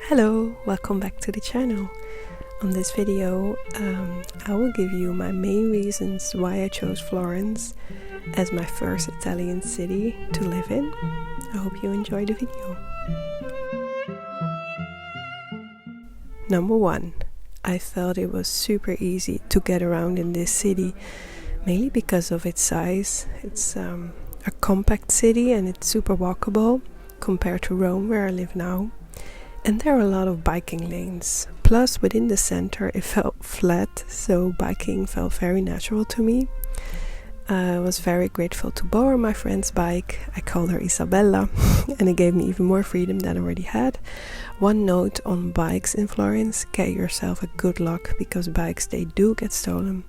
Hello, welcome back to the channel. On this video, I will give you my main reasons why I chose Florence as my first Italian city to live in. I hope you enjoy the video. Number 1. I felt it was super easy to get around in this city, mainly because of its size. It's a compact city and it's super walkable compared to Rome, where I live now. And there are a lot of biking lanes. Plus, within the center, it felt flat, so biking felt very natural to me. I was very grateful to borrow my friend's bike. I called her Isabella, and it gave me even more freedom than I already had. One note on bikes in Florence: get yourself a good lock, because bikes, they do get stolen.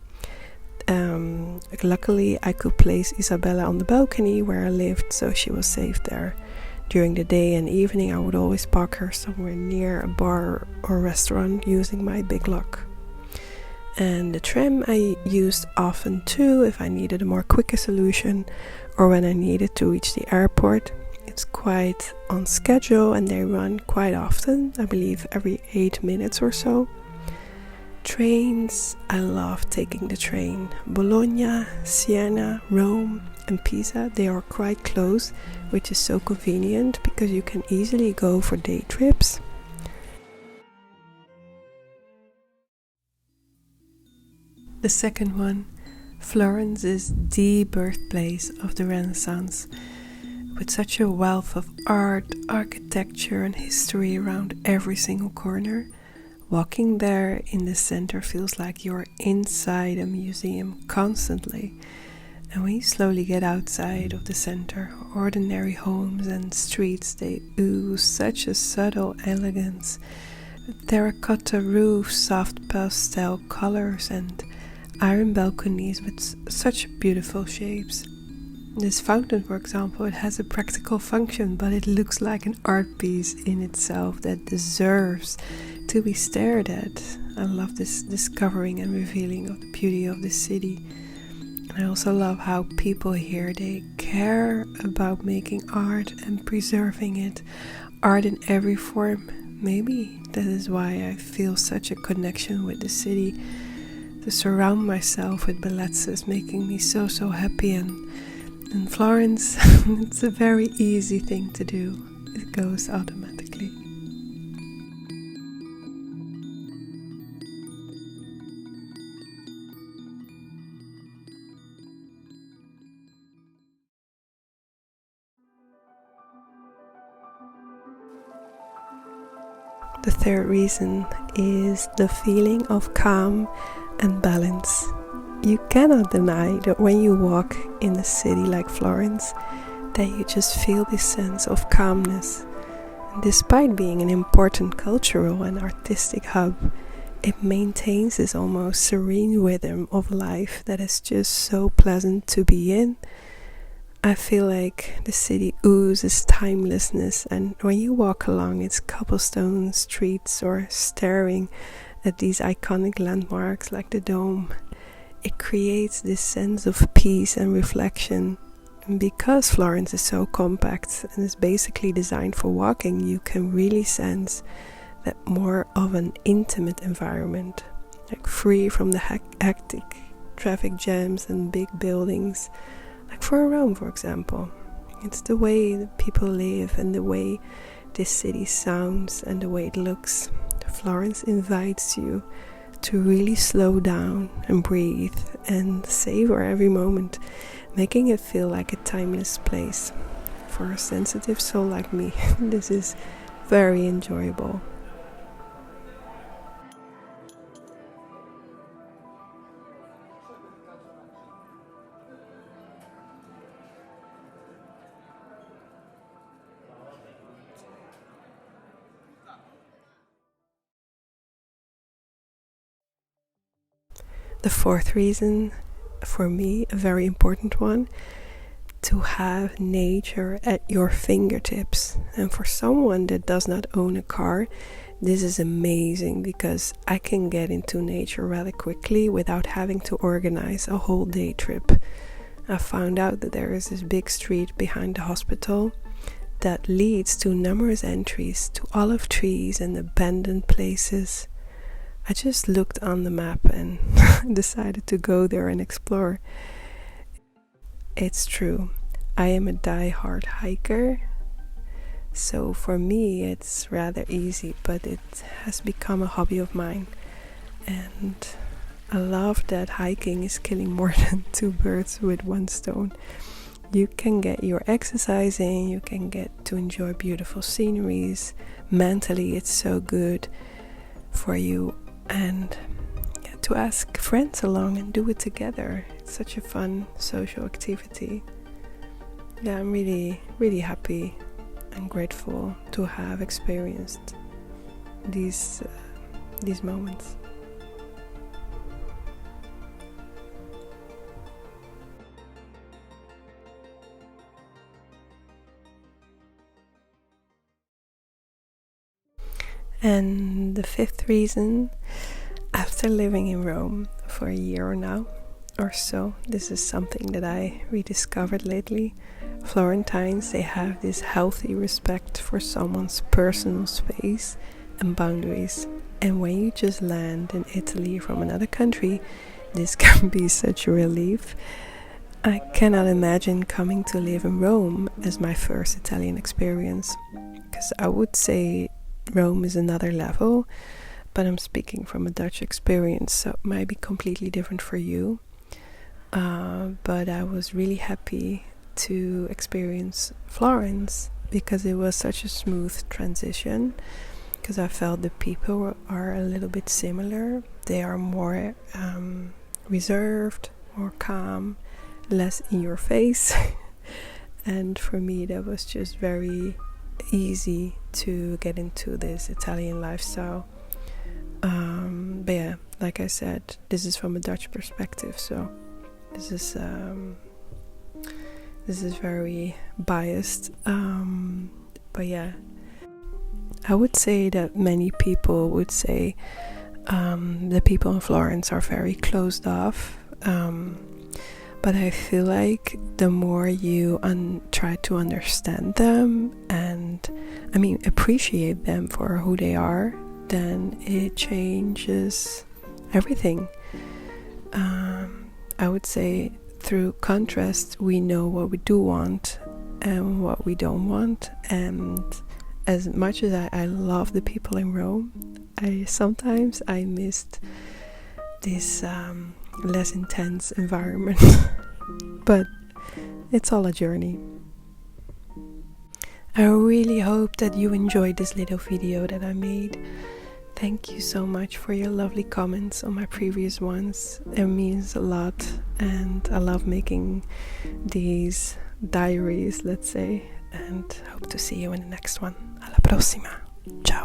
Luckily, I could place Isabella on the balcony where I lived, so she was safe there. During the day and evening, I would always park her somewhere near a bar or restaurant using my big lock. And the tram I used often too, if I needed a more quicker solution or when I needed to reach the airport. It's quite on schedule and they run quite often, I believe every 8 minutes or so. Trains, I love taking the train. Bologna, Siena, Rome and Pisa, they are quite close, which is so convenient because you can easily go for day trips. The second one, Florence is the birthplace of the Renaissance, with such a wealth of art, architecture and history around every single corner. Walking there in the center feels like you're inside a museum constantly. And when you slowly get outside of the center, ordinary homes and streets, they ooze such a subtle elegance. Terracotta roofs, soft pastel colors and iron balconies with such beautiful shapes. This fountain, for example, it has a practical function, but it looks like an art piece in itself that deserves to be stared at. I love this discovering and revealing of the beauty of the city. I also love how people here, they care about making art and preserving it. Art in every form. Maybe that is why I feel such a connection with the city. To surround myself with bellezza is making me so happy, and in Florence it's a very easy thing to do. It goes automatically. The third reason is the feeling of calm and balance. You cannot deny that when you walk in a city like Florence, that you just feel this sense of calmness. And despite being an important cultural and artistic hub, it maintains this almost serene rhythm of life that is just so pleasant to be in. I feel like the city oozes timelessness, and when you walk along its cobblestone streets or staring at these iconic landmarks like the Dome, it creates this sense of peace and reflection. And because Florence is so compact and is basically designed for walking, you can really sense that more of an intimate environment, like free from the hectic traffic jams and big buildings. Like for Rome, for example. It's the way that people live and the way this city sounds and the way it looks. Florence invites you to really slow down and breathe and savor every moment, making it feel like a timeless place. For a sensitive soul like me, this is very enjoyable. The fourth reason, for me, a very important one, to have nature at your fingertips. And for someone that does not own a car, this is amazing because I can get into nature rather quickly without having to organize a whole day trip. I found out that there is this big street behind the hospital that leads to numerous entries to olive trees and abandoned places. I just looked on the map and decided to go there and explore. It's true, I am a die-hard hiker, so for me it's rather easy, but it has become a hobby of mine. And I love that hiking is killing more than two birds with one stone. You can get your exercise in, you can get to enjoy beautiful sceneries. Mentally it's so good for you, and to ask friends along and do it together. It's such a fun social activity. Yeah, I'm really, really happy and grateful to have experienced these moments. And the fifth reason, after living in Rome for a year now or so, this is something that I rediscovered lately. Florentines, they have this healthy respect for someone's personal space and boundaries. And when you just land in Italy from another country, this can be such a relief. I cannot imagine coming to live in Rome as my first Italian experience, because I would say Rome is another level, but I'm speaking from a Dutch experience, so it might be completely different for you. But I was really happy to experience Florence because it was such a smooth transition, because I felt the people are a little bit similar. They are more reserved, more calm, less in your face. And for me that was just very easy to get into this Italian lifestyle. But yeah, like I said, this is from a Dutch perspective, so this is very biased. But yeah, I would say that many people would say the people in Florence are very closed off. But I feel like the more you try to understand them and, appreciate them for who they are, then it changes everything. I would say through contrast, we know what we do want and what we don't want. And as much as I love the people in Rome, sometimes I missed this less intense environment. But it's all a journey. I really hope that you enjoyed this little video that I made. Thank you so much for your lovely comments on my previous ones. It means a lot, and I love making these diaries, let's say, and hope to see you in the next one. Alla prossima. Ciao.